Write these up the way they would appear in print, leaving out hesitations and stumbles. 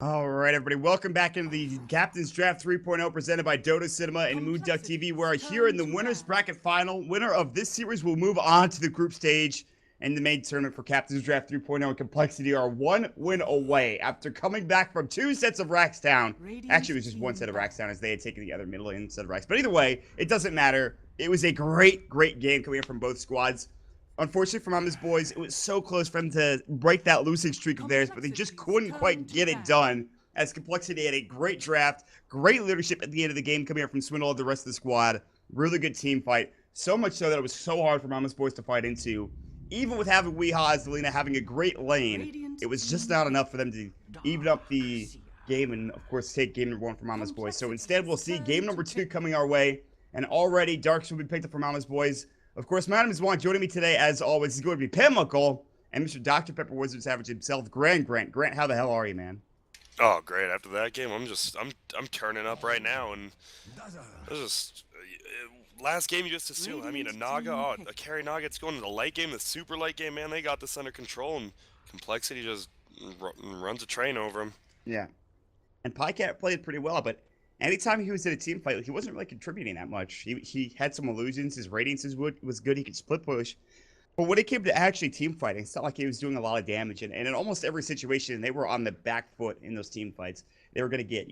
All right, everybody, welcome back into the Captain's Draft 3.0 presented by Dota Cinema and moonducktv. We're here in the winner's bracket final. Winner of this series will move on to the group stage and the main tournament for Captain's Draft 3.0 and complexity are 1 win away after coming back from 2 sets of racks down. Actually, it was just 1 set of racks down as they had taken the other middle lane set of racks. But either way, it doesn't matter. It was a great game coming in from both squads. Unfortunately for Momma's boys, it was so close for them to break that losing streak of theirs, but they just couldn't quite get it done. As Complexity had a great draft, great leadership at the end of the game coming out from Swindle and the rest of the squad. Really good team fight. So much so that it was so hard for Momma's boys to fight into. Even with having Weehaw as the Lena having a great lane, it was just not enough for them to even up the game and, of course, take game number 1 for Momma's boys. So instead, we'll see game number 2 coming our way. And already, Darks will be picked up for Momma's boys. Of course, my name is Juan. Joining me today, as always, is going to be Pam Muckle and Mr. Dr. Pepper Wizard Savage himself, Grant. Grant, how the hell are you, man? Oh, great! After that game, I'm turning up right now, and this is last game you just assume. I mean, a carry Naga. It's going to the late game, the super late game. Man, they got this under control, and Complexity just runs a train over him. Yeah, and Pycat played pretty well, but anytime he was in a team fight, he wasn't really contributing that much. He had some illusions. His radiance was good. He could split push. But when it came to actually team fighting, it's not like he was doing a lot of damage. And in almost every situation, they were on the back foot in those team fights. They were going to get,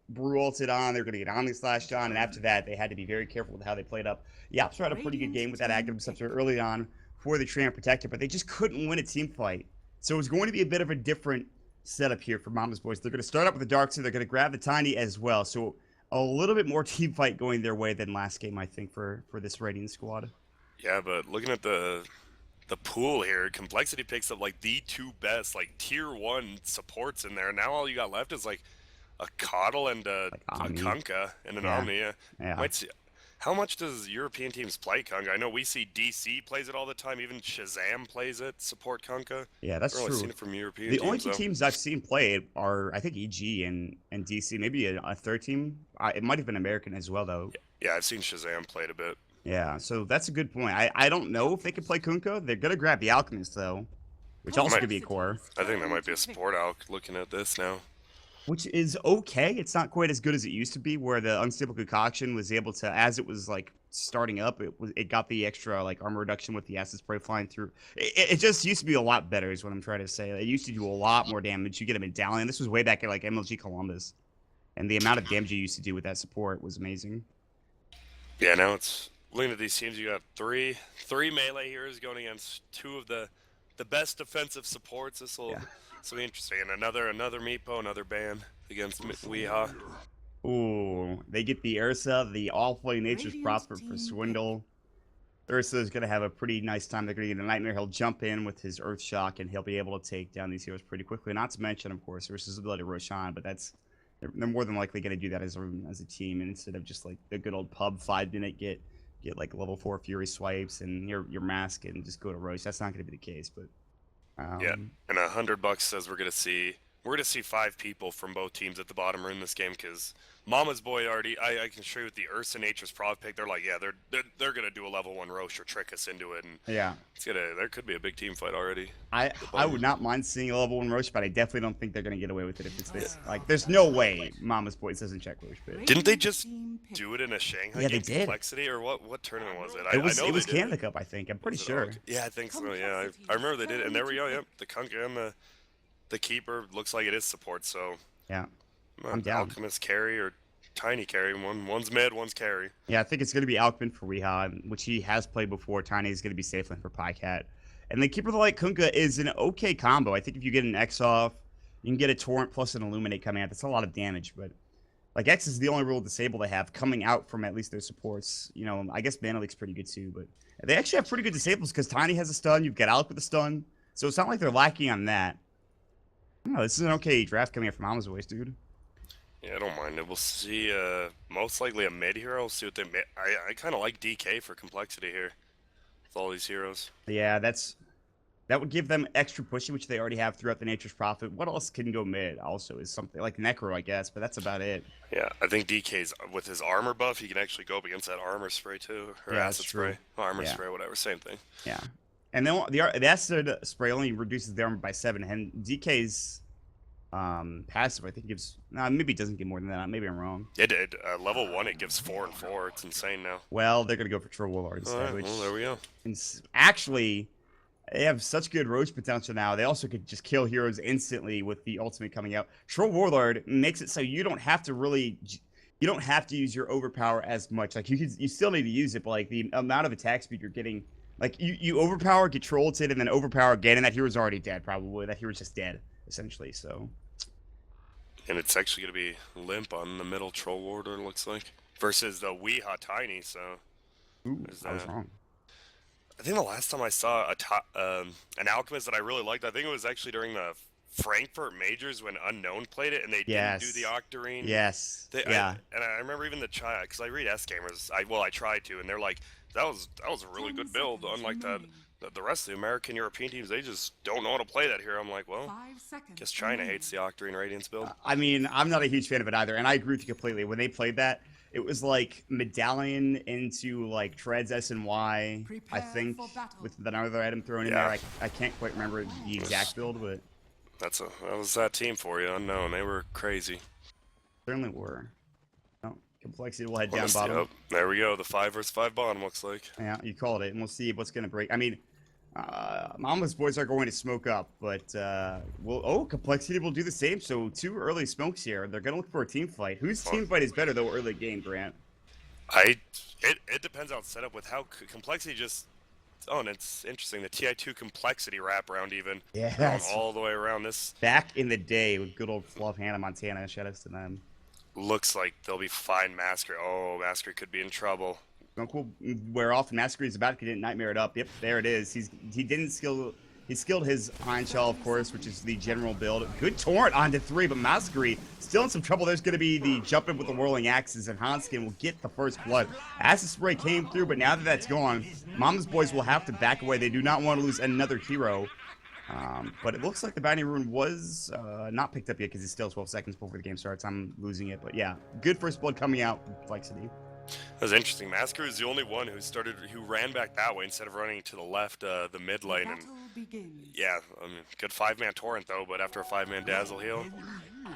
Brew ulted on. They were going to get Omni slashed on. And after that, they had to be very careful with how they played up. Yaps had a pretty good game with that active receptor early on for the Tram Protector. But they just couldn't win a team fight. So it was going to be a bit of a different setup here for Momma's boys. They're going to start up with the Dark, so they're going to grab the Tiny as well. So a little bit more team fight going their way than last game, I think, for this Radiant squad. Yeah, but looking at the pool here, Complexity picks up like the 2 best like tier 1 supports in there. Now all you got left is like a Coddle and a Kunkka and an Omni. Yeah. Might see, how much does European teams play Kunkka? I know we see DC plays it all the time. Even Shazam plays it. Support Kunkka. Yeah, that's really true. Seen it from European the teams, only 2 teams I've seen play it are, I think, EG and DC. Maybe a third team. It might have been American as well, though. Yeah, I've seen Shazam play it a bit. Yeah, so that's a good point. I don't know if they can play Kunkka. They're going to grab the Alchemist, though, which also could be a core. I think that might be a support Alch looking at this now. Which is okay. It's not quite as good as it used to be, where the Unstable Concoction was able to, as it was, like, starting up, it got the extra, like, armor reduction with the Acid Spray flying through. It just used to be a lot better is what I'm trying to say. It used to do a lot more damage. You get a medallion. This was way back at, like, MLG Columbus. And the amount of damage you used to do with that support was amazing. Yeah, now it's... Looking at these teams, you got three melee heroes going against 2 of the best defensive supports. This will be interesting. And another Meepo, another ban against Weehaw. Ooh, they get the Ursa, the All-Flame Nature's Prophet for Swindle. Ursa is going to have a pretty nice time. They're going to get a Nightmare. He'll jump in with his Earth Shock, and he'll be able to take down these heroes pretty quickly. Not to mention, of course, Ursa's ability to Roshan, but they're more than likely going to do that as a team, and instead of just like the good old pub 5-minute get like level 4 Fury swipes and your mask and just go to Roche. That's not going to be the case, but yeah. And $100 says we're going to see 5 people from both teams at the bottom are in this game because Momma's boy already. I can show you with the Ursa Nature's Prov pick. They're like, yeah, they're going to do a level 1 Roche or trick us into it, and yeah, there could be a big team fight already. I would not mind seeing a level 1 Roche, but I definitely don't think they're going to get away with it if it's this. Like, there's no way Momma's boys doesn't check Roche pit. Didn't they just do it in a Shanghai game? They did. Complexity, or what tournament was it? It was Canada Cup, I think. I'm pretty sure. Yeah, I think so. Yeah, I remember they did it, and there we go. Yep, the Kunkka and the Keeper looks like it is support. So yeah, I'm down. Alchemist carry or Tiny carry. One's mid, one's carry. Yeah, I think it's going to be Alchemist for Weehaw, which he has played before. Tiny is going to be safe lane for Pycat. And the Keeper of the Light Kunkka is an okay combo. I think if you get an X off, you can get a Torrent plus an Illuminate coming out. That's a lot of damage, but like X is the only real disable they have coming out from at least their supports. I guess Mana Leak's pretty good too, but they actually have pretty good disables because Tiny has a stun. You've got Alec with a stun. So it's not like they're lacking on that. I don't know, this is an okay draft coming up from Momma's voice, dude. Yeah, I don't mind it. We'll see, most likely a mid hero. We'll see what they I kind of like DK for complexity here with all these heroes. Yeah, that would give them extra pushing, which they already have throughout the Nature's Prophet. What else can go mid also is something like Necro, I guess, but that's about it. Yeah, I think DK's, with his armor buff, he can actually go up against that armor spray too. Or yeah, acid spray. Armor spray, whatever, same thing. Yeah. And then the acid spray only reduces the armor by 7, and DK's passive I think gives maybe it doesn't give more than that. Maybe I'm wrong. It did. Level 1 it gives 4 and 4. It's insane now. Well, they're gonna go for Troll Warlord instead, Alright, which well, there we go. Actually, they have such good roach potential now. They also could just kill heroes instantly with the ultimate coming out. Troll Warlord makes it so you don't have to use your overpower as much. Like you still need to use it, but like the amount of attack speed you're getting, like you overpower, get troll ulted, and then overpower again, and that hero's already dead. Probably that hero's just dead essentially. So. And it's actually going to be limp on the middle Troll Warder, looks like. Versus the Weehaw Tiny, so... Ooh, I was wrong. I think the last time I saw an Alchemist that I really liked, I think it was actually during the Frankfurt Majors when Unknown played it, and they didn't do the Octarine. Yes, yeah. I remember even the chat, because I read S Gamers, I tried to, and they're like, that was a really good build, unlike that. The rest of the American European teams, they just don't know how to play that here. I'm like, well, guess China hates the Octarine Radiance build. I mean, I'm not a huge fan of it either, and I agree with you completely. When they played that, it was like Medallion into like Treads S and Y, I think, with another item thrown in there. I can't quite remember the exact build, but that was that team for you, Unknown. They were crazy. Certainly were. Oh, compLexity will head down bottom. Yep. There we go. The 5 versus 5 bottom looks like. Yeah, you called it, and we'll see what's gonna break. I mean. Momma's boys are going to smoke up, but compLexity will do the same. So 2 early smokes here. They're gonna look for a team fight. Whose team fight is better though early game, Grant? It depends on setup with how compLexity just. Oh, and it's interesting. The TI2 compLexity wraparound even. Yeah. Going all the way around this. Back in the day with good old Fluff Hannah Montana. Shout outs to them. Looks like they'll be fine. Masker. Oh, Masker could be in trouble. Cool. Wear off, and Masquerade's about to get Nightmare it up. Yep, there it is. He skilled his Iron Shell, of course, which is the general build. Good torrent onto 3, but Masquerade still in some trouble. There's going to be the jump in with the whirling axes, and Hanskin will get the first blood. Acid Spray came through, but now that that's gone, Momma's boys will have to back away. They do not want to lose another hero. But it looks like the Bounty Rune was not picked up yet because it's still 12 seconds before the game starts. I'm losing it, but yeah, good first blood coming out. Complexity. That was interesting. Masker is the only one who ran back that way instead of running to the left, the mid lane. And yeah, I mean, good 5-man torrent though, but after a 5-man dazzle heal,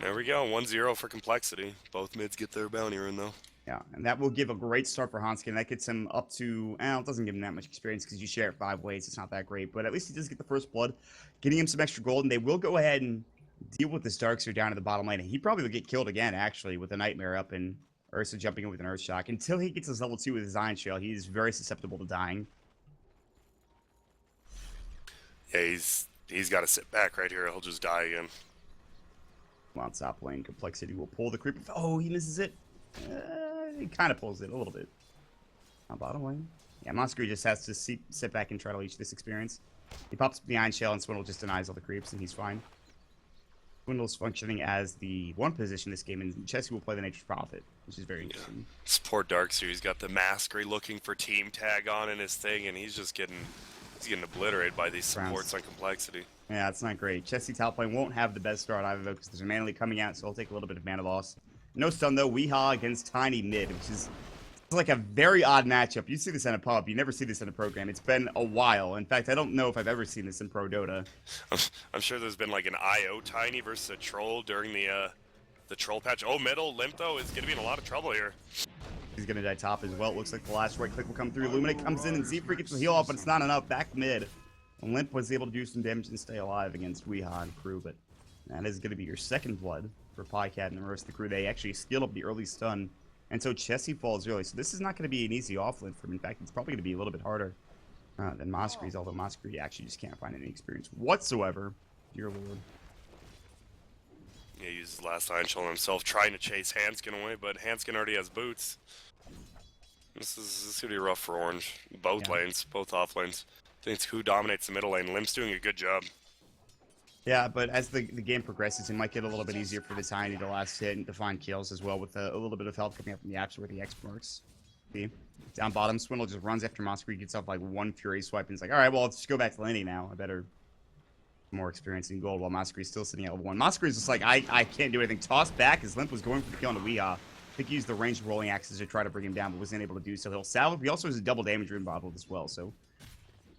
there we go. 1-0 for compLexity. Both mids get their Bounty Rune though. Yeah, and that will give a great start for Hanskin. That gets him up to, it doesn't give him that much experience because you share it 5 ways. It's not that great, but at least he does get the first blood, getting him some extra gold, and they will go ahead and deal with this Darkseer down to the bottom lane. And he probably will get killed again, actually, with a Nightmare up and Ursa jumping in with an Earth Shock. Until he gets his level 2 with his Iron Shell, he is very susceptible to dying. Yeah, he's got to sit back right here. He'll just die again. Come on, top lane. compLexity will pull the creep. Oh, he misses it. He kind of pulls it a little bit. On bottom lane. Yeah, Monster just has to sit back and try to leech this experience. He pops up the Iron Shell, and Swindle just denies all the creeps, and he's fine. Swindle's functioning as the 1 position this game, and Chessie will play the Nature's Prophet, which is very interesting. This poor Darkseer, he's got the Masquerade looking for team tag on in his thing, and he's just getting obliterated by these supports on compLexity. Yeah, it's not great. Chessie top lane won't have the best start either, though, because there's a mana leak coming out, so he'll take a little bit of mana loss. No stun, though. Weehaw against Tiny mid, which is like a very odd matchup. You see this in a pub. You never see this in a program. It's been a while. In fact, I don't know if I've ever seen this in Pro Dota. I'm sure there's been like an IO Tiny versus a Troll during the Troll patch. Oh, middle Limp, though, is going to be in a lot of trouble here. He's going to die top as well. It looks like the last right click will come through. Luminate comes in, and Z-Freak gets the heal off, but it's not enough. Back mid. And Limp was able to do some damage and stay alive against Weehaw and crew, but that is going to be your second blood for Pycat and the rest of the crew. They actually skilled up the early stun, and so Chessie falls early. So this is not going to be an easy offlane for him. In fact, it's probably going to be a little bit harder than Moscree's, although Moscree actually just can't find any experience whatsoever. Dear Lord. Yeah, he used his last Iron Shell on himself, trying to chase Hanskin away, but Hanskin already has boots. This is going to be rough for Orange. Both lanes, both off lanes. I think it's who dominates the middle lane. Limp's doing a good job. Yeah, but as the game progresses, it might get a little bit easier for the Tiny to last hit and to find kills as well, with a little bit of help coming up from the apps where the X marks. See? Down bottom, Swindle just runs after Moscree, gets off like 1 Fury swipe, and he's like, alright, well, let's just go back to laning now. I better more experience in gold, while Moscree's still sitting at level 1. Moscree's just like, I can't do anything. Tossed back as Limp was going for the kill on the Weehaw. I think he used the ranged rolling axes to try to bring him down, but wasn't able to do so. He'll salve. He also has a double damage rune bottle as well, so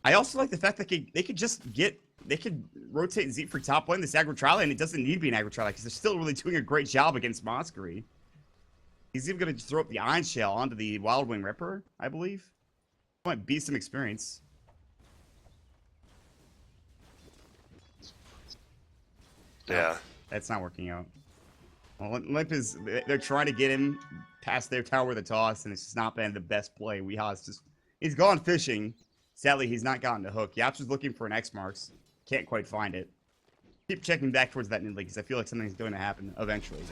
I also like the fact that they could rotate Z for top lane this aggro trial, and it doesn't need to be an aggro trial because they're still really doing a great job against Moskery. He's even going to throw up the Iron Shell onto the Wild Wing Ripper, I believe. Might be some experience. Yeah. That's not working out. Well, Limp is, they're trying to get him past their tower with a toss, and it's just not been the best play. He's gone fishing. Sadly, he's not gotten a hook. Yaps was looking for an X marks. Can't quite find it. Keep checking back towards that mid lane because I feel like something's going to happen eventually.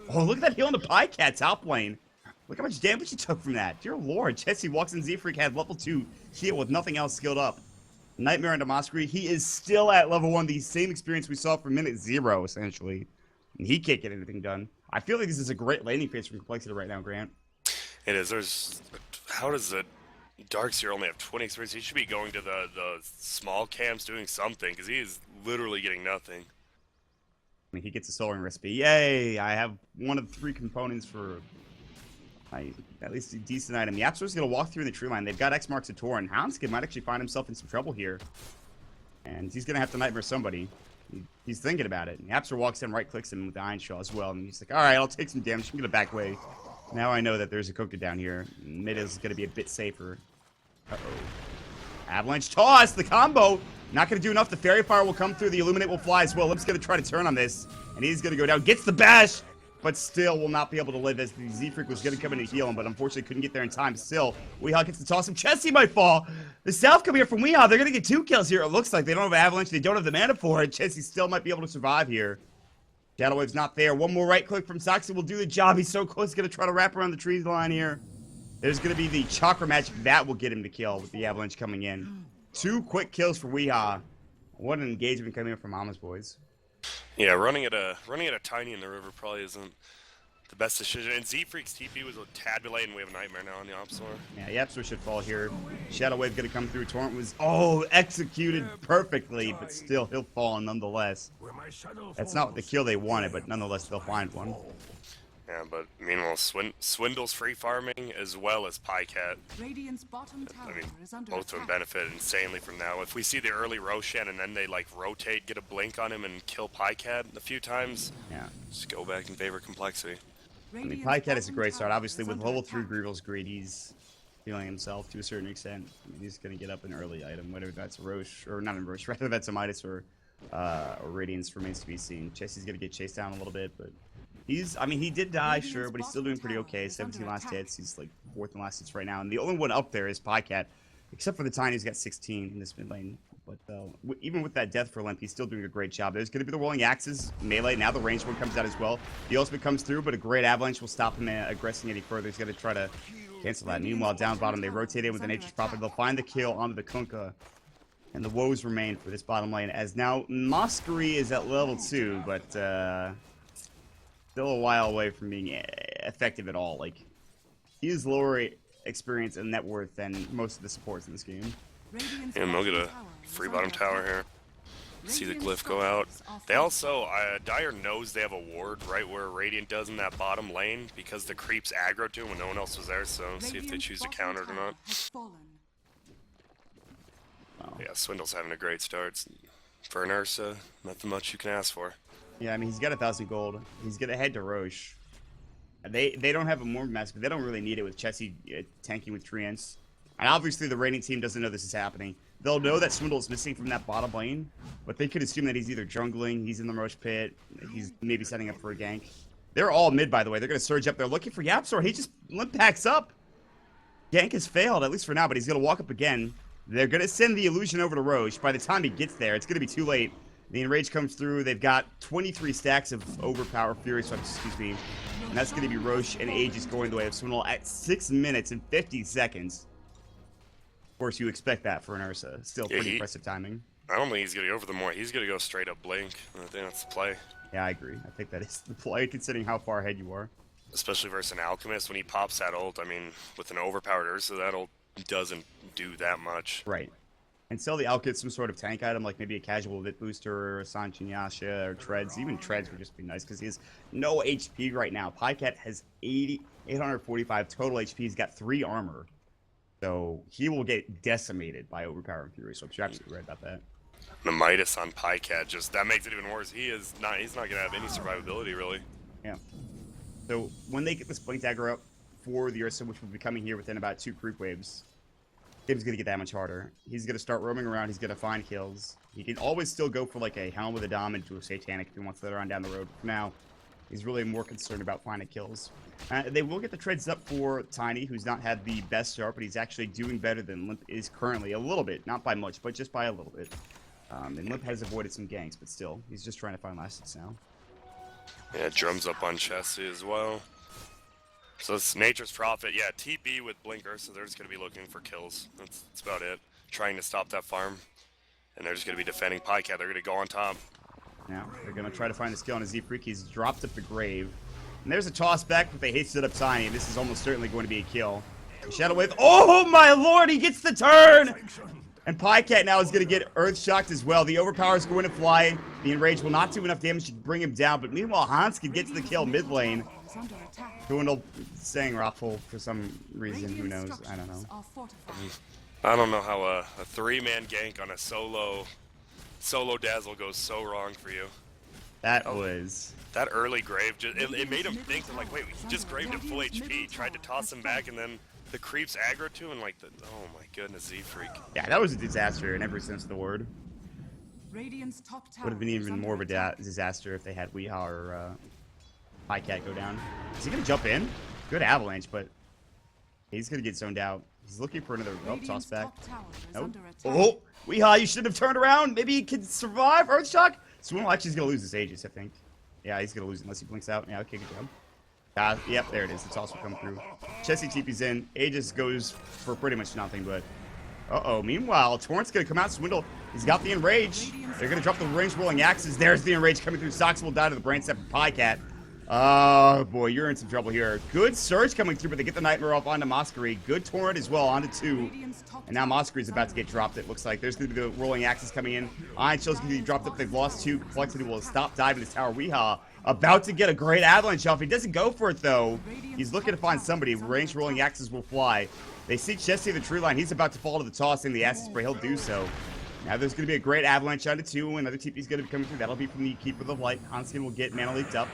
Oh, look at that heal on the Pycat top lane. Look how much damage he took from that. Dear Lord, Jesse walks in. Z-Freak had level 2 heal with nothing else skilled up. Nightmare into Moskery. He is still at level 1. The same experience we saw from minute 0, essentially. And he can't get anything done. I feel like this is a great landing phase for complexity right now, Grant. It is. How does the Darkseer only have 20 experience? He should be going to the small camps doing something, because he is literally getting nothing. I mean, he gets a soaring recipe. Yay! I have one of 3 components for at least a decent item. Yapster's going to walk through the tree line. They've got X marks a Tor, and Houndskid might actually find himself in some trouble here. And he's going to have to nightmare somebody. He's thinking about it. And Yapster walks in, right-clicks him with the Iron Shell as well. And he's like, alright, I'll take some damage. I'm going to back way. Now I know that there's a Koka down here. Mid is going to be a bit safer. Uh-oh. Avalanche toss, the combo. Not going to do enough. The Fairy Fire will come through. The Illuminate will fly as well. Limp's going to try to turn on this. And he's going to go down. Gets the bash. But still will not be able to live as the Z-Freak was going to come in and heal him. But unfortunately couldn't get there in time. Still, Weehaw gets the toss him. Chessie might fall. The South come here from Weehaw. They're going to get 2 kills here. It looks like they don't have Avalanche. They don't have the mana for it. Chessie still might be able to survive here. Shadow Wave's not there. One more right click from Soxy will do the job. He's so close. He's going to try to wrap around the trees line here. There's going to be the Chakra Magic. That will get him to kill with the Avalanche coming in. 2 quick kills for Weehaw. What an engagement coming in from Momma's boys. Yeah, running at a tiny in the river probably isn't the best decision. And Z-Freak's TP was a tad delayed, and we have a Nightmare now on the Opsor. Yeah, Yapster should fall here. Shadow Wave going to come through. Torrent was, executed perfectly, but still he'll fall nonetheless. That's not the kill they wanted, but nonetheless they'll find one. Yeah, but meanwhile, Swindle's free farming as well as Pycat. Both of them benefit insanely from now. If we see the early Roshan and then they like rotate, get a blink on him, and kill Pycat a few times, yeah, just go back and favor complexity. I mean, Pycat is a great start. Obviously, with level 3 Greevil's greed, he's feeling himself to a certain extent. I mean, he's going to get up an early item, whether that's a Roche, or not a Roche, rather that's a Midas or Radiance remains to be seen. Chessie's going to get chased down a little bit, but he did die, sure, but he's still doing pretty okay. 17 last hits. He's like 4th in last hits right now. And the only one up there is Pycat, except for the Tiny, who's got 16 in this mid lane. But even with that death for Limp, he's still doing a great job. There's going to be the Rolling Axes melee. Now the ranged one comes out as well. The ultimate comes through, but a great Avalanche will stop him aggressing any further. He's going to try to cancel that. Meanwhile, down bottom, they rotate in with the Nature's Prophet. They'll find the kill onto the Kunkka. And the woes remain for this bottom lane, as now Moskery is at level 2, but still a while away from being effective at all. Like, he is lower experience and net worth than most of the supports in this game. And they'll get a free bottom tower here. See the glyph go out. They also, Dire knows they have a ward right where Radiant does in that bottom lane because the creeps aggro to him when no one else was there, so see if they choose to counter it or not. Yeah, Swindle's having a great start. For an Ursa, nothing much you can ask for. Yeah, I mean, he's got 1,000 gold. He's going to head to Roche. They don't have a Mourn Mask, but they don't really need it with Chessie tanking with Treants. And obviously the Radiant team doesn't know this is happening. They'll know that Swindle is missing from that bottom lane, but they could assume that he's either jungling, he's in the Roche pit, he's maybe setting up for a gank. They're all mid, by the way. They're going to surge up there looking for Yapsor. He just limp packs up. Gank has failed, at least for now, but he's going to walk up again. They're going to send the illusion over to Roche. By the time he gets there, it's going to be too late. The Enrage comes through. They've got 23 stacks of Overpower Fury Swept, excuse me. And that's going to be Roche and Aegis going the way of Swindle at 6 minutes and 50 seconds. Of course, you expect that for an Ursa. Still pretty impressive timing. I don't think he's going to go over the more. He's going to go straight up Blink. I think that's the play. Yeah, I agree. I think that is the play, considering how far ahead you are. Especially versus an Alchemist. When he pops that ult, I mean, with an overpowered Ursa, that ult doesn't do that much. Right. And sell the Alkit some sort of tank item, like maybe a casual Vit Booster or a Sanchinyasha or Treads. Even Treads would just be nice because he has no HP right now. Pycat has 845 total HP. He's got 3 armor. So he will get decimated by Overpowering Fury. So I'm absolutely right about that. The Midas on Pycat, just that makes it even worse. He's not gonna have any survivability really. Yeah. So when they get this Blink Dagger up for the Ursa, which will be coming here within about 2 creep waves, game's gonna get that much harder. He's gonna start roaming around. He's gonna find kills. He can always still go for like a Helm with a Dom into a Satanic if he wants later on down the road. For now, he's really more concerned about finding kills. They will get the treads up for Tiny, who's not had the best start, but he's actually doing better than Limp is currently. A little bit, not by much, but just by a little bit. And Limp has avoided some ganks, but still, he's just trying to find last hits now. Yeah, drums up on Chessie as well. So it's Nature's Prophet. Yeah, TB with Blinker, so they're just going to be looking for kills. That's about it. Trying to stop that farm. And they're just going to be defending Pycat. They're going to go on top. Now, they're going to try to find the skill on a Z-Freak. He's dropped up the grave. And there's a toss back, but they hasted up Tiny. This is almost certainly going to be a kill. Shadow Wave. Oh my lord, he gets the turn! And Pycat now is going to get Earth Shocked as well. The Overpower is going to fly. The Enrage will not do enough damage to bring him down. But meanwhile, Hans can get to the kill mid lane. Dwindle saying Raffle for some reason. Who knows? I don't know. I don't know how a 3-man gank on a solo dazzle goes so wrong for you. That was... That early grave, it made him think, that, like, wait, he just graved him full HP, tried to toss him back, and then the creeps aggro to, and like, oh my goodness, Z-Freak. Yeah, that was a disaster in every sense of the word. Would have been even more of a disaster if they had Weehaw or Pycat go down. Is he going to jump in? Good avalanche, but he's going to get zoned out. He's looking for another toss back. Nope. Oh, Weehaw, you should have turned around. Maybe he can survive Earthshock. Swindle actually is going to lose his Aegis, I think. Yeah, he's going to lose unless he blinks out. Yeah, okay, good job. Yep, there it is. The toss will come through. Chessie TP's in. Aegis goes for pretty much nothing, but... Uh-oh. Meanwhile, Torrent's going to come out. Swindle, he's got the Enrage. They're going to drop the range rolling axes. There's the Enrage coming through. Sox will die to the brain step from Pycat. Oh, boy, you're in some trouble here. Good Surge coming through, but they get the Nightmare off onto Moskery. Good Torrent as well, onto 2. And now Moskery's about to get dropped, it looks like. There's going to be the rolling axes coming in. Iron Shell's going to be dropped up. They've lost 2. compLexity will stop diving this tower. Weehaw about to get a great avalanche off. He doesn't go for it, though. He's looking to find somebody. Range rolling axes will fly. They see Chessie the tree line. He's about to fall to the toss in the acid spray. He'll do so. Now there's going to be a great avalanche onto 2. Another TP's going to be coming through. That'll be from the Keeper of Light. Hanskin will get mana leaked up.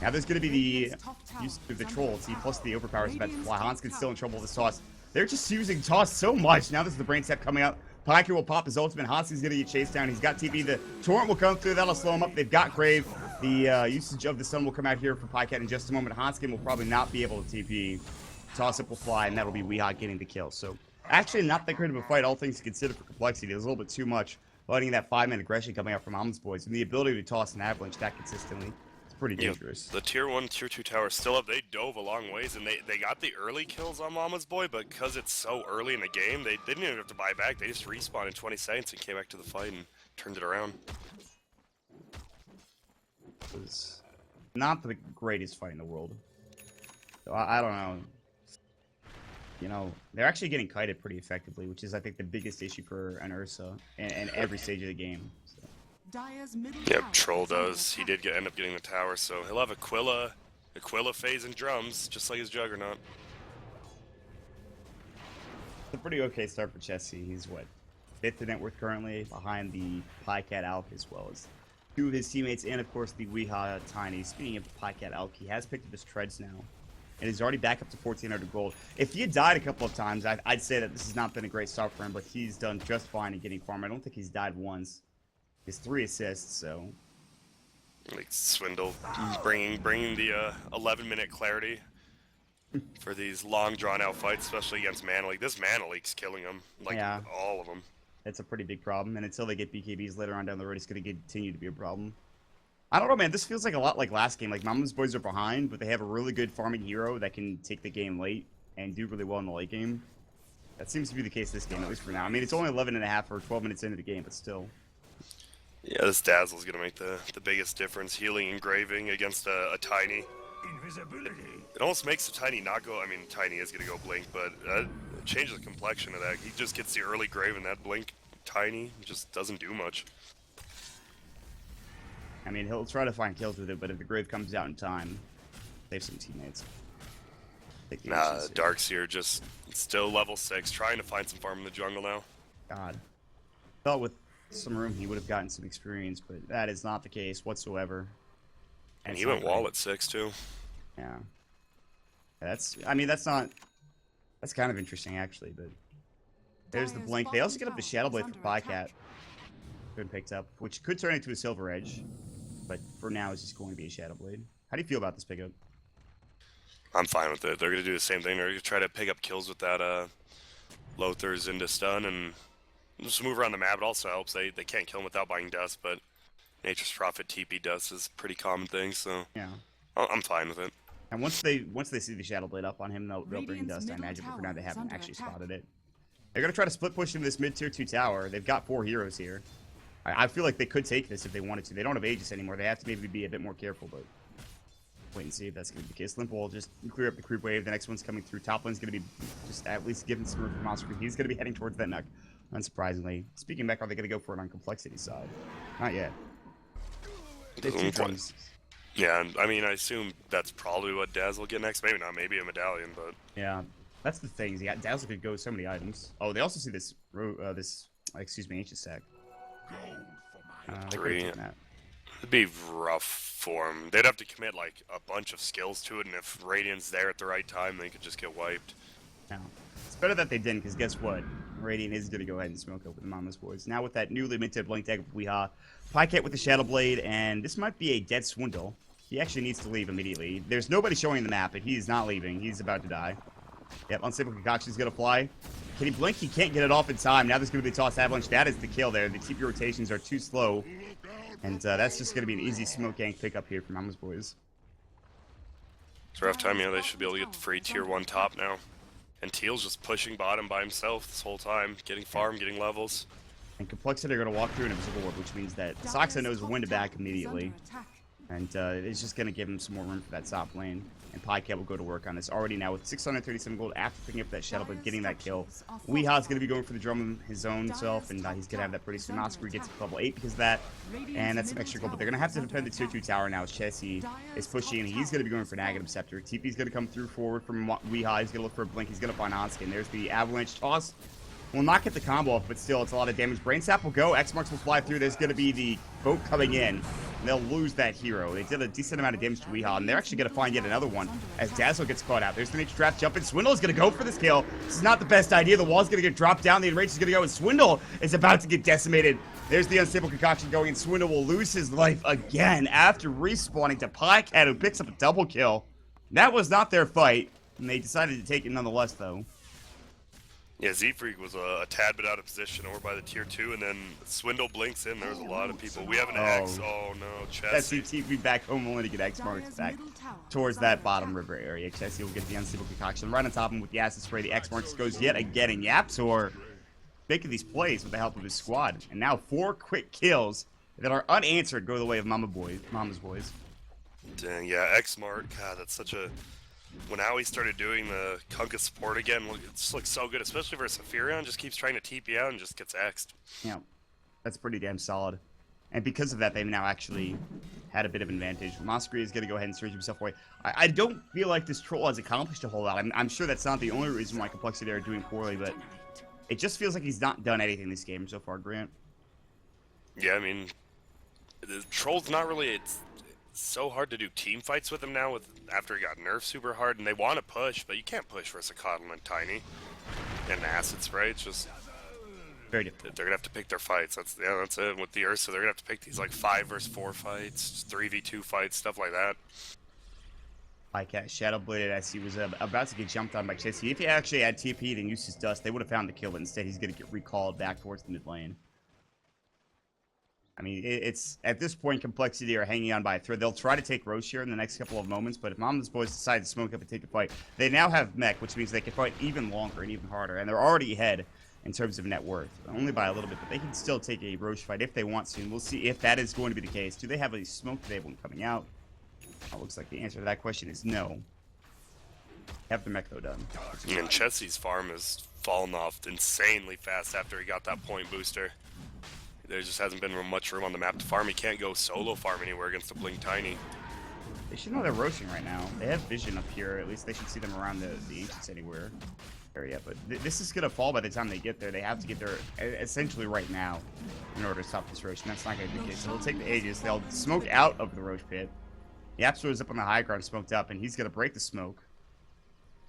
Now there's going to be the use of the Troll. See, plus the Overpower is about to fly. Hanskin's still in trouble with this toss. They're just using toss so much. Now this is the brain step coming out. Pycat will pop his ultimate. Hanskin's going to get chased down. He's got TP. The Torrent will come through. That'll slow him up. They've got Grave. The usage of the Sun will come out here for Pycat in just a moment. Hanskin will probably not be able to TP. Toss-up will fly, and that'll be Weehaw getting the kill. So, actually not that great of a fight, all things considered for compLexity. There's a little bit too much fighting that 5-man aggression coming out from Momma's boys. And the ability to toss an avalanche that consistently, it's pretty dangerous. The tier 1, tier 2 towers still up. They dove a long ways, and they got the early kills on Momma's boy, but because it's so early in the game, they didn't even have to buy back. They just respawned in 20 seconds and came back to the fight and turned it around. It was not the greatest fight in the world. So, I don't know. You know, they're actually getting kited pretty effectively, which is, I think, the biggest issue for an Ursa in every stage of the game. So. Yep, Troll does. He did end up getting the tower, so he'll have Aquila phase and drums, just like his Juggernaut. It's a pretty okay start for Chessie. He's, what, 5th in net worth currently, behind the Pycat Alk as well as 2 of his teammates, and, of course, the Weehaw Tiny. Speaking of the Pycat Alk, he has picked up his treads now. And he's already back up to 1,400 gold. If he had died a couple of times, I'd say that this has not been a great start for him, but he's done just fine in getting farm. I don't think he's died once. He has 3 assists, so... Like Swindle, bringing the 11-minute clarity for these long, drawn-out fights, especially against Mana Leak. This Mana Leak's killing him, like, yeah. All of them. That's a pretty big problem, and until they get BKBs later on down the road, it's going to continue to be a problem. I don't know, man. This feels like a lot like last game. Like, Momma's boys are behind, but they have a really good farming hero that can take the game late and do really well in the late game. That seems to be the case this game, at least for now. I mean, it's only 11.5 or 12 minutes into the game, but still. Yeah, this Dazzle's going to make the biggest difference. Healing and Graving against a Tiny. Invisibility. It almost makes the Tiny not go... I mean, Tiny is going to go Blink, but it changes the complexion of that. He just gets the early Grave, and that Blink Tiny just doesn't do much. I mean, he'll try to find kills with it, but if the Grave comes out in time, save some teammates. Nah, Darkseer just still level 6, trying to find some farm in the jungle now. God. Thought with some room he would have gotten some experience, but that is not the case whatsoever. And he went wall at 6 too. Yeah. I mean, that's kind of interesting actually, but there's the blink. They also get up the Shadow Blade for Bycat. Good picked up, which could turn into a Silver Edge, but for now it's just going to be a Shadow Blade. How do you feel about this pickup? I'm fine with it. They're going to do the same thing. They're going to try to pick up kills with that Lothars into stun and just move around the map. It also helps. They can't kill him without buying dust, but Nature's Prophet TP dust is a pretty common thing, so yeah, I'm fine with it. And once they see the Shadow Blade up on him, they'll bring dust, I imagine, but for now they haven't actually spotted it. They're going to try to split push into this mid-tier 2 tower. They've got 4 heroes here. I feel like they could take this if they wanted to. They don't have Aegis anymore. They have to maybe be a bit more careful, but wait and see if that's going to be the case. Limp will just clear up the creep wave. The next one's coming through. Top lane's going to be just at least giving some room for Monster. He's going to be heading towards that mech, unsurprisingly. Speaking of mech, are they going to go for it on complexity side? Not yet. They have 2 drums. Yeah, I mean, I assume that's probably what Daz will get next. Maybe not. Maybe a medallion, but yeah, that's the thing. Yeah, Dazzle could go so many items. Oh, they also see this ancient sack. 3. It'd be rough for them. They'd have to commit like a bunch of skills to it, and if Radiant's there at the right time, they could just get wiped. Yeah. It's better that they didn't, because guess what? Radiant is going to go ahead and smoke up with the Momma's boys. Now with that newly minted blink tag with Weehaw, Pycat with the Shadow Blade, and this might be a dead Swindle. He actually needs to leave immediately. There's nobody showing the map, but he's not leaving. He's about to die. Yep, Unstable Concoction's going to fly. Can he blink? He can't get it off in time. Now there's going to be the Toss Avalanche. That is the kill there. The TP rotations are too slow. And that's just going to be an easy smoke gank pickup here for Momma's boys. It's a rough time, they should be able to get the free tier 1 top now. And Teal's just pushing bottom by himself this whole time, getting farm, getting levels. And complexity are going to walk through an Invisible Warp, which means that Soxa knows when to back immediately. And it's just going to give him some more room for that top lane. And Pycat will go to work on this already now with 637 gold after picking up that Shadow Blade, getting that kill. Weeha's going to be going for the drum his own self, and he's going to have that pretty soon. Osprey gets to level 8 because of that, and that's some extra gold. But they're going to have to defend the tier 2 tower now as Chessie is pushing, and he's going to be going for Negative Scepter. TP's going to come through forward from Weeha. He's going to look for a blink. He's going to find Onskin. There's the Avalanche toss. Will not get the combo off, but still, it's a lot of damage. Brain Sap will go. X-Marks will fly through. There's going to be the boat coming in. They'll lose that hero. They did a decent amount of damage to Weehaw, and they're actually going to find yet another one as Dazzle gets caught out. There's the Nature Draft jump, and Swindle is going to go for this kill. This is not the best idea. The wall's going to get dropped down. The Enrage is going to go, and Swindle is about to get decimated. There's the Unstable Concoction going, and Swindle will lose his life again after respawning to Pycat, who picks up a double kill. That was not their fight, and they decided to take it nonetheless, though. Yeah, Z-Freak was a tad bit out of position over by the tier 2, and then Swindle blinks in. There's a lot of people. We have an X. Oh no, Chessie. Chessie TP back home, only to get X-Marks back towards that bottom river area. Chessie will get the Unstable Concoction right on top of him with the Acid Spray. The X-Marks goes yet again, and Yapzor making these plays with the help of his squad. And now 4 quick kills that are unanswered go the way of Momma's boys. Dang, yeah, X-Mark. God, that's such a... When Howie started doing the Kunkka support again, it just looks so good, especially versus Apherion. Just keeps trying to TP out and just gets X'd. Yeah, that's pretty damn solid. And because of that, they've now actually had a bit of advantage. Moskri is going to go ahead and surge himself away. I don't feel like this troll has accomplished a whole lot. I'm sure that's not the only reason why complexity are doing poorly, but it just feels like he's not done anything this game so far, Grant. Yeah, I mean, the troll's not really... It's so hard to do team fights with him now after he got nerfed super hard, and they want to push, but you can't push versus a Coddle and Tiny and Acid Spray. It's just very difficult. They're gonna have to pick their fights. That's it. With the Ursa, they're gonna have to pick these like 5 versus 4 fights, 3v2 fights, stuff like that. Pycat Shadow Bladed as he was about to get jumped on by Chessie. If he actually had TP'd and used his dust, they would have found the kill, but instead he's gonna get recalled back towards the mid lane. I mean, it's at this point, complexity are hanging on by a thread. They'll try to take Roche here in the next couple of moments, but if Momma's boys decide to smoke up and take the fight, they now have mech, which means they can fight even longer and even harder, and they're already ahead in terms of net worth, only by a little bit, but they can still take a Roche fight if they want to, and we'll see if that is going to be the case. Do they have a smoke? Do they have one coming out? It looks like the answer to that question is no. Have the mech though done. And Chessie's farm has fallen off insanely fast after he got that point booster. There just hasn't been much room on the map to farm. He can't go solo farm anywhere against a Blink Tiny. They should know they're roaching right now. They have vision up here. At least they should see them around the Ancients anywhere area. But this is going to fall by the time they get there. They have to get there essentially right now in order to stop this roach. And that's not going to be the case. So they'll take the Aegis. They'll smoke out of the roach pit. The Absol is up on the high ground, smoked up, and he's going to break the smoke.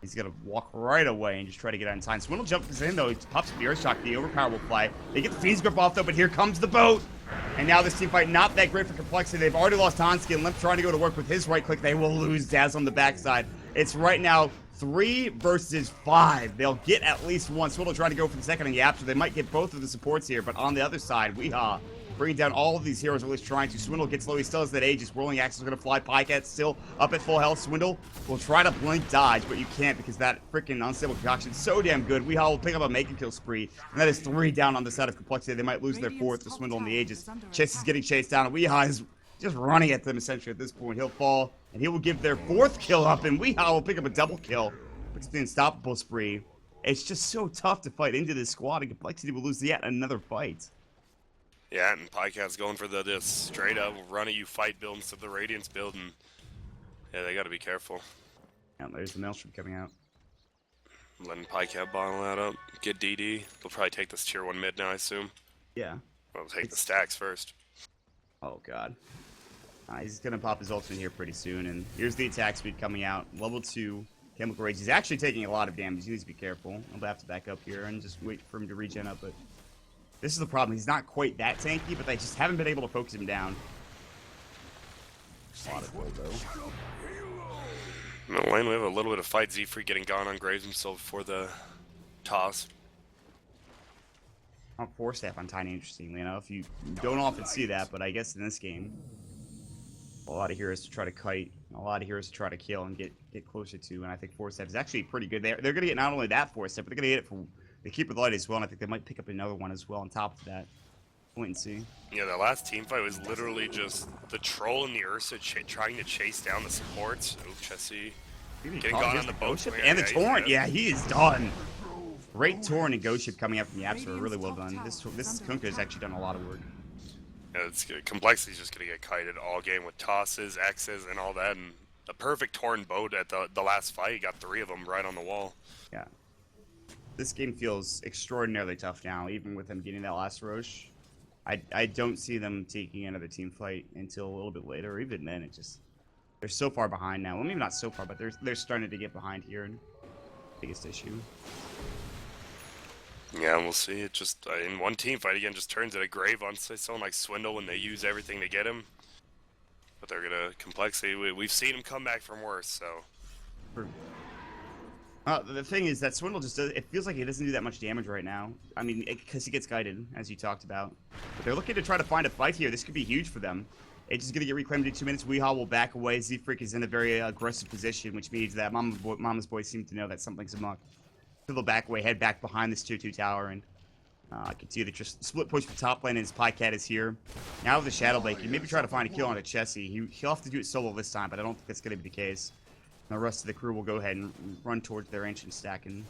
He's going to walk right away and just try to get out in time. Swindle jumps in, though. He pops up the Earth Shock. The Overpower will fly. They get the Fiend's Grip off, though, but here comes the boat. And now this team fight, not that great for complexity. They've already lost Hanskin. Limp trying to go to work with his right click. They will lose Daz on the backside. It's right now 3 versus 5. They'll get at least one. Swindle trying to go for the second on the Absol. They might get both of the supports here, but on the other side, Weehaw bringing down all of these heroes, at least trying to. Swindle gets low. He still has that Aegis. Whirling Axe is going to fly. Pycat still up at full health. Swindle will try to blink dodge, but you can't because that freaking unstable concoction is so damn good. Weehaw will pick up a make and kill spree, and that is 3 down on the side of complexity. They might lose their 4th to Swindle and the Aegis. Chase is getting chased down. Weehaw is just running at them essentially at this point. He'll fall, and he will give their 4th kill up, and Weehaw will pick up a double kill. It's the unstoppable spree. It's just so tough to fight into this squad, and complexity will lose yet another fight. Yeah, and Pycat's going for this straight up run at you fight build instead of the Radiance build, and yeah, they gotta be careful. Yeah, there's the Maelstrom coming out. Letting Pycat bottle that up. Get DD. They'll probably take this tier 1 mid now, I assume. Yeah. Well, take the stacks first. Oh, God. He's gonna pop his ultimate here pretty soon, and here's the attack speed coming out. Level 2, Chemical Rage. He's actually taking a lot of damage. He needs to be careful. I'll have to back up here and just wait for him to regen up, but this is the problem. He's not quite that tanky, but they just haven't been able to focus him down. A lot of gold, though. In the lane, we have a little bit of fight. Z-Free getting gone on Graves himself for the toss. On 4-step on Tiny, interestingly enough. You don't often see that, but I guess in this game, a lot of heroes to try to kite, a lot of heroes to try to kill and get closer to, and I think 4-step is actually pretty good. They're going to get not only that 4-step, but they're going to get it for the Keeper of the Light as well, and I think they might pick up another one as well on top of that. Wait and see. Yeah, that last team fight was literally just the Troll and the Ursa trying to chase down the supports. Oh, Chessie. Getting gone on the boat ship. And the Torrent, yeah, he is done. Great Torrent and Ghost Ship coming out from the Absol are really well done. This Kunkka has actually done a lot of work. Yeah, it's good. Complexity's just going to get kited all game with tosses, X's, and all that, and a perfect Torrent boat at the last fight. He got 3 of them right on the wall. Yeah. This game feels extraordinarily tough now, even with them getting that last Roche. I don't see them taking another team fight until a little bit later, or even then. It just, they're so far behind now. Well, maybe not so far, but they're starting to get behind here, and biggest issue. Yeah, we'll see. It just in one team fight again just turns into grave on someone like Swindle when they use everything to get him. But they're gonna complexity. We've seen him come back from worse, so. The thing is that Swindle just does, it feels like he doesn't do that much damage right now. I mean, because he gets guided, as you talked about. But they're looking to try to find a fight here. This could be huge for them. It's just going to get reclaimed in 2 minutes. Weehaw will back away. Z-Freak is in a very aggressive position, which means that Mama's boys seem to know that something's amok. So they'll back away, head back behind this tier 2 tower, and I can see that just split push for top lane, and his Pycat is here. Now with the Shadow Blade, you maybe try to find a kill on a Chessie. He'll have to do it solo this time, but I don't think that's going to be the case. The rest of the crew will go ahead and run towards their ancient stack and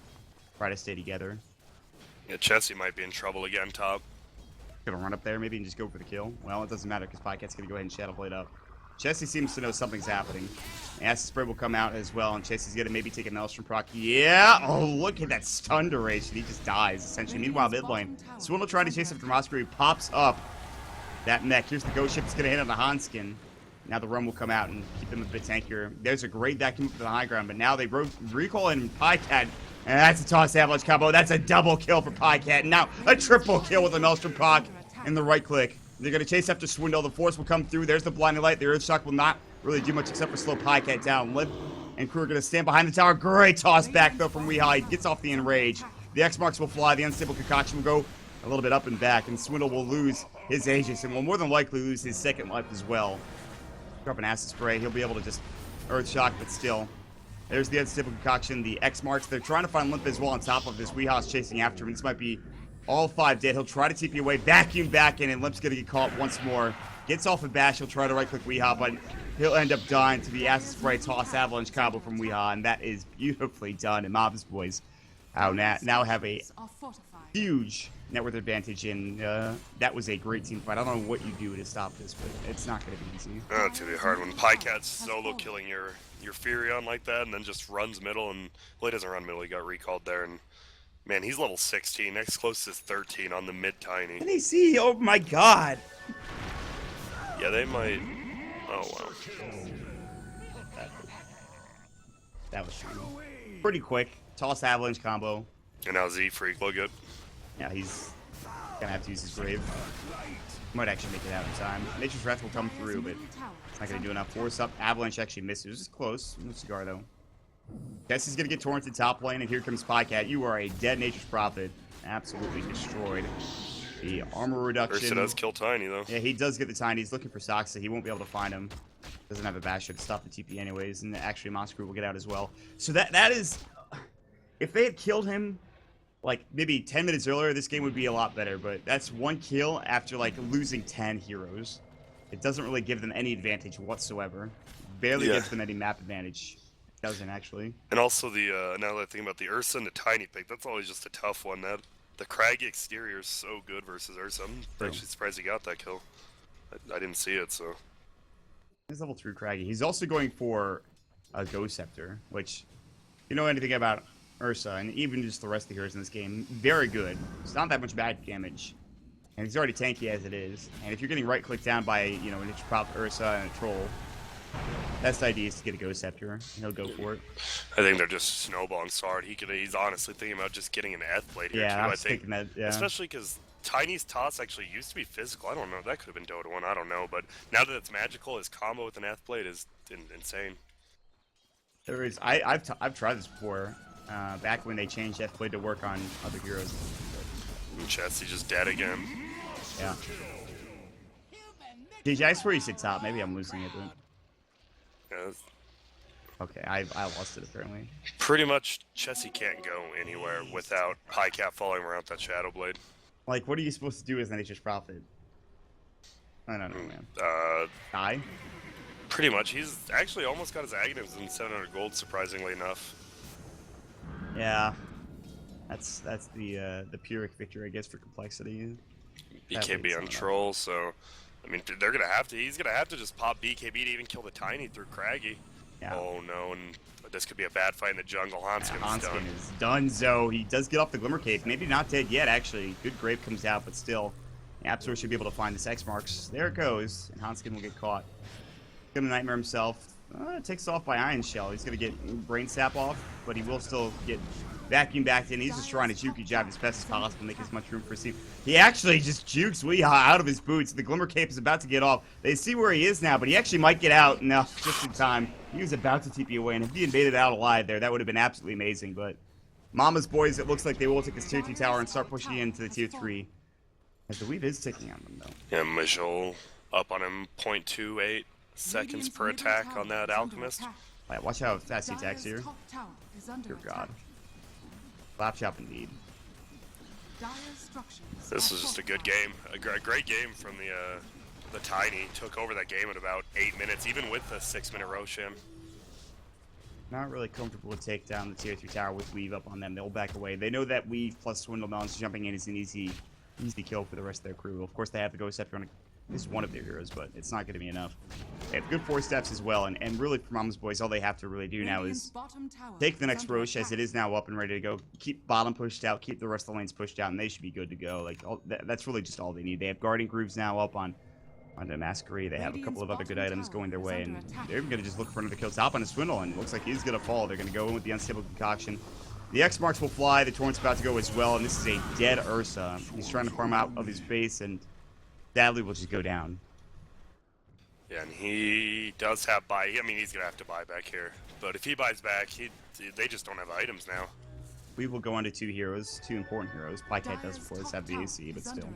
try to stay together. Yeah, Chessie might be in trouble again, top. Gonna run up there maybe and just go for the kill. Well, it doesn't matter because Pycat's gonna go ahead and Shadow Blade up. Chessie seems to know something's happening. Acid Spray will come out as well, and Chessie's gonna maybe take a Maelstrom proc. Yeah! Oh, look at that stun duration. He just dies, essentially. Meanwhile, mid lane, Swindle trying to chase after Moscow. He pops up that mech. Here's the Ghost Ship. It's gonna hit on the Hanskin. Now the run will come out and keep them a bit tankier. There's a great vacuum for the high ground, but now they recoil in Pycat, and that's a toss avalanche combo. That's a double kill for Pycat. Now a triple kill with a Maelstrom proc and the right click. They're going to chase after Swindle. The Force will come through. There's the blinding light. The Earth Shock will not really do much except for slow Pycat down. Limp and crew are going to stand behind the tower. Great toss back, though, from Weehaw. He gets off the Enrage. The X-Marks will fly. The Unstable Concoction will go a little bit up and back, and Swindle will lose his Aegis and will more than likely lose his second life as well. Drop an Acid Spray. He'll be able to just Earth Shock, but still. There's the Unstable Concoction. The X-Marks. They're trying to find Limp as well on top of this. Weehaw's chasing after him. This might be all 5 dead. He'll try to TP away, vacuum back in, and Limp's going to get caught once more. Gets off a bash. He'll try to right-click Weehaw, but he'll end up dying to the Acid Spray toss avalanche combo from Weehaw, and that is beautifully done. And Momma's boys now have a huge net worth advantage, and that was a great team fight. I don't know what you do to stop this, but it's not going to be easy. It's going to be hard when Pycat's solo killing your Furion like that, and then just runs middle, and well, he doesn't run middle, he got recalled there, and man, he's level 16, next closest is 13 on the mid-tiny. And they see, oh my god! Yeah, they might, oh wow. That was pretty quick. Toss avalanche combo. And now Z-Freak, look good. Yeah, he's gonna have to use his grave. Might actually make it out in time. Nature's Wrath will come through, but it's not gonna do enough. Force up. Avalanche actually misses. It's close. No cigar though. Guess he's gonna get torrented top lane, and here comes Pycat. You are a dead Nature's Prophet. Absolutely destroyed. The armor reduction. Ursa does kill Tiny though. Yeah, he does get the Tiny. He's looking for Soxa. He won't be able to find him. Doesn't have a basher to stop the TP anyways, and actually Monster will get out as well. So that is, if they had killed him like maybe 10 minutes earlier, this game would be a lot better. But that's one kill after like losing 10 heroes. It doesn't really give them any advantage whatsoever. Barely gives them any map advantage. It doesn't actually. And also the now that I think about the Ursa and the Tiny pick, that's always just a tough one. That the craggy exterior is so good versus Ursa. I'm actually surprised he got that kill. I didn't see it, so. He's level 3 craggy. He's also going for a Ghost Scepter, which, you know anything about Ursa, and even just the rest of the heroes in this game, very good. It's not that much bad damage. And he's already tanky as it is. And if you're getting right-clicked down by, you know, an prop Ursa and a troll, best idea is to get a Ghost Scepter, and he'll go for it. I think they're just snowballing so hard. He's honestly thinking about just getting an F-Blade here, too, I was thinking that, yeah. Especially because Tiny's toss actually used to be physical. I don't know. That could have been Dota 1. I don't know. But now that it's magical, his combo with an F-Blade is insane. There is. I've tried this before. Back when they changed F-Blade to work on other heroes. Chesty just dead again. Yeah. DJ, I swear you said top. Maybe I'm losing it, but... Yeah. Okay, I lost it apparently. Pretty much, Chesty can't go anywhere without Pycat following around that Shadow Blade. Like, what are you supposed to do as Nature's Prophet? I don't know, man. Die? Pretty much. He's actually almost got his Aghanims in 700 gold, surprisingly enough. Yeah. That's the Pyrrhic victory, I guess, for complexity. BKB on Troll, so... I mean, they're gonna have to. He's gonna have to just pop BKB to even kill the Tiny through Craggy. Yeah. Oh no, and this could be a bad fight in the jungle. Hanskin is done. So he does get off the Glimmer Cape. Maybe not dead yet, actually. Good Grave comes out, but still, Absol should be able to find this X marks. There it goes, and Hanskin will get caught. Gonna Nightmare himself. Takes off by Iron Shell. He's gonna get Brain Sap off, but he will still get vacuum back in. He's just trying to juke jab as best as possible, make as much room for Steve. He actually just jukes Weehaw out of his boots. The Glimmer Cape is about to get off. They see where he is now, but he actually might get out. No, just in time. He was about to TP away, and if he had made it out alive there, that would have been absolutely amazing. But Momma's boys, it looks like they will take this tier 2 tower and start pushing into the tier 3. As the weave is ticking on them, though. Yeah, Mijol up on him 0.28 seconds per attack on that Alchemist. Right, watch how fast he attacks here. Dear God. Slap chop indeed. This was just a good game. A great game from the Tiny. Took over that game in about 8 minutes, even with the 6-minute Roshan. Not really comfortable to take down the tier 3 tower with Weave up on them. They'll back away. They know that Weave plus Swindle Melons jumping in is an easy kill for the rest of their crew. Of course, they have the Ghost Scepter on at least one of their heroes, but it's not going to be enough. They have good 4 steps as well, and really for Momma's boys, all they have to really do now is take the next Roche as it is now up and ready to go. Keep bottom pushed out, keep the rest of the lanes pushed out, and they should be good to go. Like that's really just all they need. They have Guardian Grooves now up on the Masquerade. They have a couple of other good items going their way, and they're going to just look for another kill top on a Swindle, and it looks like he's going to fall. They're going to go in with the Unstable Concoction. The X marks will fly. The Torrent's about to go as well, and this is a dead Ursa. He's trying to farm out of his base, and sadly will just go down. Yeah, and he does have buy. I mean, he's gonna have to buy back here. But if he buys back, they just don't have items now. We will go on to 2 heroes, 2 important heroes. Pycat does, of course, have the AC, but still.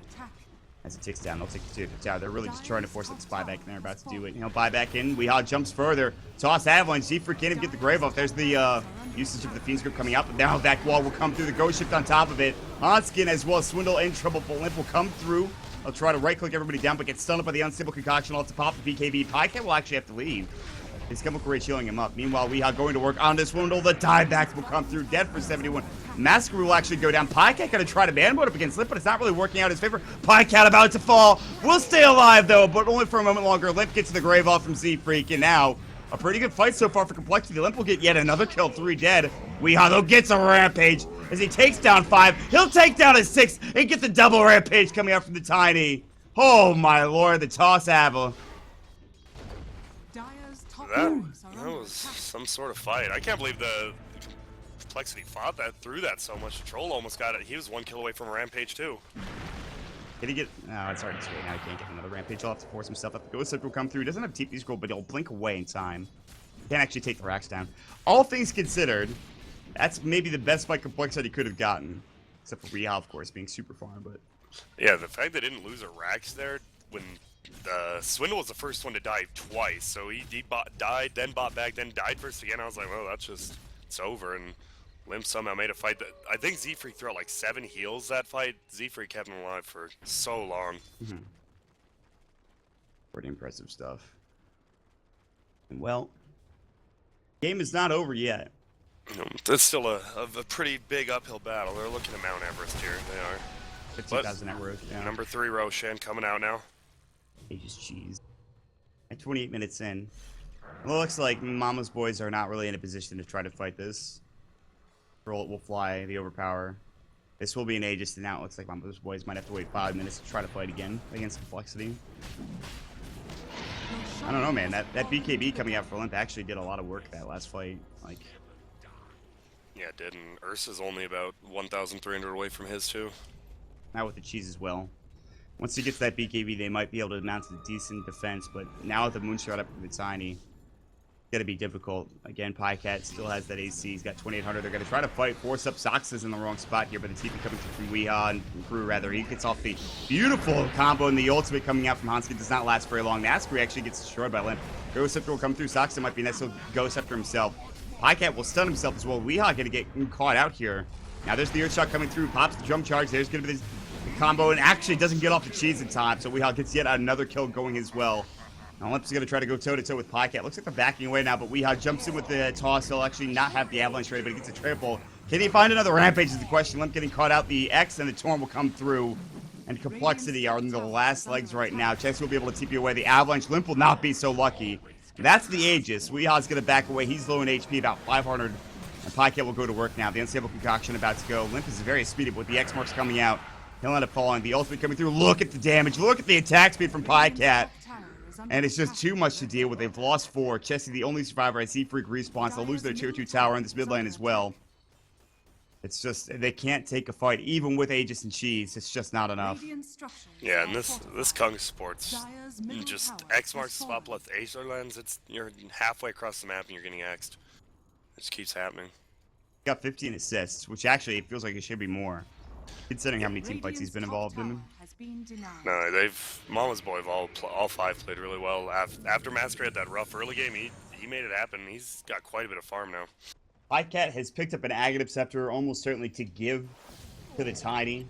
As it ticks down, they'll take the tier 2 tower. They're really just trying to force up this buyback, and they're about to do it. You know, buyback in. Weehaw jumps further. Toss Avalanche. Z-Freak can't even get the grave off. There's the usage of the Fiend's Grip coming out, but now that wall will come through. The Ghost Shift on top of it. Hanskin as well as Swindle in trouble. Limp will come through. I'll try to right-click everybody down, but get stunned up by the Unstable Concoction. I'll have to pop the BKB. Pycat will actually have to leave. His chemical rate healing him up. Meanwhile, Weehaw going to work on this Swindle. The diebacks will come through. Dead for 71. Massacre will actually go down. Pycat gonna try to man mode up against Limp, but it's not really working out in his favor. Pycat about to fall. Will stay alive though, but only for a moment longer. Limp gets the grave off from Z-Freak, and now a pretty good fight so far for compLexity. Limp will get yet another kill, 3 dead. Weehaw though gets a rampage as he takes down 5. He'll take down a 6 and get the double rampage coming out from the Tiny. Oh my lord, the toss Ava. That was some sort of fight. I can't believe the compLexity fought that through that so much. Troll almost got it. He was 1 kill away from a rampage too. Did he get... No, it's already straight now. He can't get another rampage. He'll have to force himself up. The Ghost Scepter will come through. He doesn't have TP scroll, but he'll blink away in time. Can't actually take the racks down. All things considered, that's maybe the best fight compLexity could have gotten. Except for Weehaw, of course, being super far, but... Yeah, the fact they didn't lose a racks there when the Swindle was the first one to die twice. So he died, then bought back, then died first again. I was like, well, that's just... It's over, and... Limp somehow made a fight that I think Z-Freak threw out like 7 heals that fight. Z-Freak kept him alive for so long. Pretty impressive stuff. And well, game is not over yet. It's still a pretty big uphill battle. They're looking at Mount Everest here. They are. 15,000 net worth. Yeah. Number 3 Roshan coming out now. Aegis cheese. At 28 minutes in, it looks like Mama's boys are not really in a position to try to fight this. Roll it will fly, the overpower. This will be an Aegis, and now it looks like Momma's boys might have to wait 5 minutes to try to fight again against compLexity. I don't know, man. That BKB coming out for Limp actually did a lot of work that last fight. Like, yeah, it did, and Ursa's only about 1,300 away from his too. now with the cheese as well. Once he gets that BKB, they might be able to mount a decent defense, but now with the moonshot up from the Tiny, gonna be difficult. Again, Pycat still has that AC. He's got 2,800. They're gonna try to fight, force up. Sox is in the wrong spot here, but the TP coming through from Weehaw and Crew rather. He gets off the beautiful combo, and the ultimate coming out from Hanski does not last very long. Naskery actually gets destroyed by Limp. Ghost Scepter will come through. Sox might be next to Ghost Scepter himself. Pycat will stun himself as well. Weehaw gonna get caught out here. Now there's the Earth Shot coming through. Pops the jump charge. There's gonna be the combo, and actually doesn't get off the cheese in time. So Weehaw gets yet another kill going as well. Now Limp's going to try to go toe-to-toe with Pycat. Looks like they're backing away now, but Weehaw jumps in with the toss. He'll actually not have the avalanche ready, but he gets a triple. Can he find another rampage is the question. Limp getting caught out. The X and the Torn will come through. And compLexity are in the last legs right now. Chess will be able to TP away the avalanche. Limp will not be so lucky. That's the Aegis. Weehaw's going to back away. He's low in HP, about 500. And Pycat will go to work now. The Unstable Concoction about to go. Limp is very speedy, but with the X marks coming out, he'll end up falling. The ultimate coming through. Look at the damage. Look at the attack speed from Pycat. And it's just too much to deal with. They've lost 4. Chessie, the only survivor as Z-Freak respawns. They'll lose their tier 2 tower in this mid lane as well. It's just, they can't take a fight, even with Aegis and Cheese. It's just not enough. Yeah, and this Kung sports, just X marks the spot plus Acer lens. You're halfway across the map and you're getting X'd. It just keeps happening. Got 15 assists, which actually it feels like it should be more, considering how many team fights he's been involved in. No, Momma's boy all 5 played really well. After Master had that rough early game, he made it happen. He's got quite a bit of farm now. Pycat has picked up an Aghanim Scepter, almost certainly to give to the Tiny.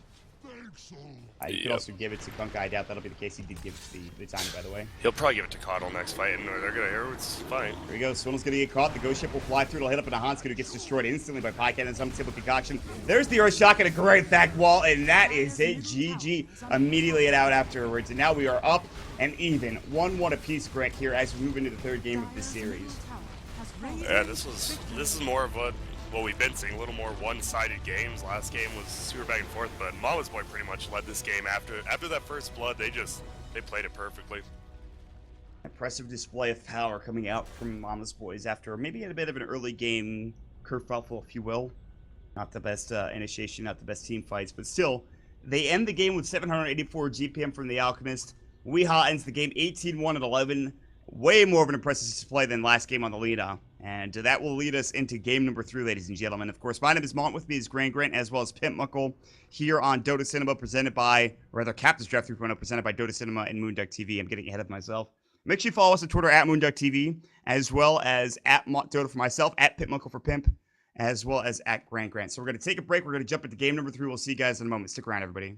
You could also give it to Kunkka. I doubt that'll be the case. He did give it to the Tiny, by the way. He'll probably give it to Coddle next fight, and they're gonna hear it's fine. There he goes. Swindle's gonna get caught. The Ghost Ship will fly through. It'll hit up into Hanska, who gets destroyed instantly by Pycat and some type concoction. There's the Earth Shock and a great back wall, and that is it. GG immediately out afterwards. And now we are up and even. 1-1 apiece, Grant, here as we move into the 3rd game of this series. Yeah, this is more of what we've been seeing, a little more one-sided games. Last game was super back and forth, but Momma's boy pretty much led this game. After that first blood, they played it perfectly. Impressive display of power coming out from Momma's boys after maybe a bit of an early game kerfuffle, if you will. Not the best initiation, not the best team fights, but still, they end the game with 784 GPM from the Alchemist. Weehaw ends the game 18-1 at 11. Way more of an impressive display than last game on the lead-off. And that will lead us into game number 3, ladies and gentlemen. Of course, my name is Mont. With me is Grant, as well as Pimp Muckle, here on Dota Cinema, Captain's Draft 3.0, presented by Dota Cinema and moonducktv. I'm getting ahead of myself. Make sure you follow us on Twitter at moonducktv, as well as at Dota for myself, at Pimp Muckle for Pimp, as well as at Grant. So we're going to take a break. We're going to jump into game number 3. We'll see you guys in a moment. Stick around, everybody.